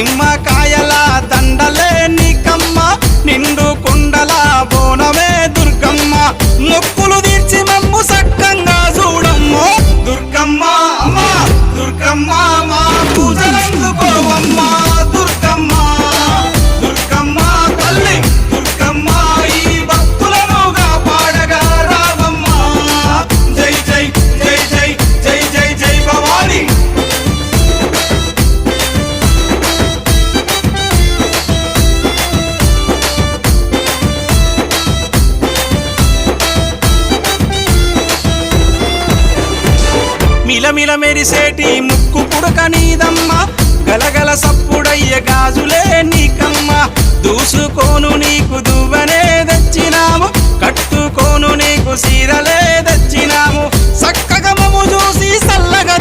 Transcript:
నిమ్మకాయల దండలే నీకమ్మ నిండు కుండల బోనమే దుర్గమ్మ మొక్కులు తీర్చి మమ్ము సక్కంగా చూడమ్మో దుర్గమ్మ అమ్మా దుర్గమ్మ మా పూజలందుకోవమ్మ దుర్గమ్మ దుర్గమ్మ తల్లి దుర్గమ్మ ఈ భక్తులనుగా పాడగా రావమ్మ జై జై జై జై జై జై జై భవాని మిలమిల మెరిసేటి ముక్కు పుడక నీదమ్మ గలగల సప్పుడయ్య గాజులే నీకమ్మ దూసుకోను నీకు దువ్వనే తెచ్చినాము కట్టుకోను నీకు సీరలే తెచ్చినాము చక్కగా మము చూసి సల్లగా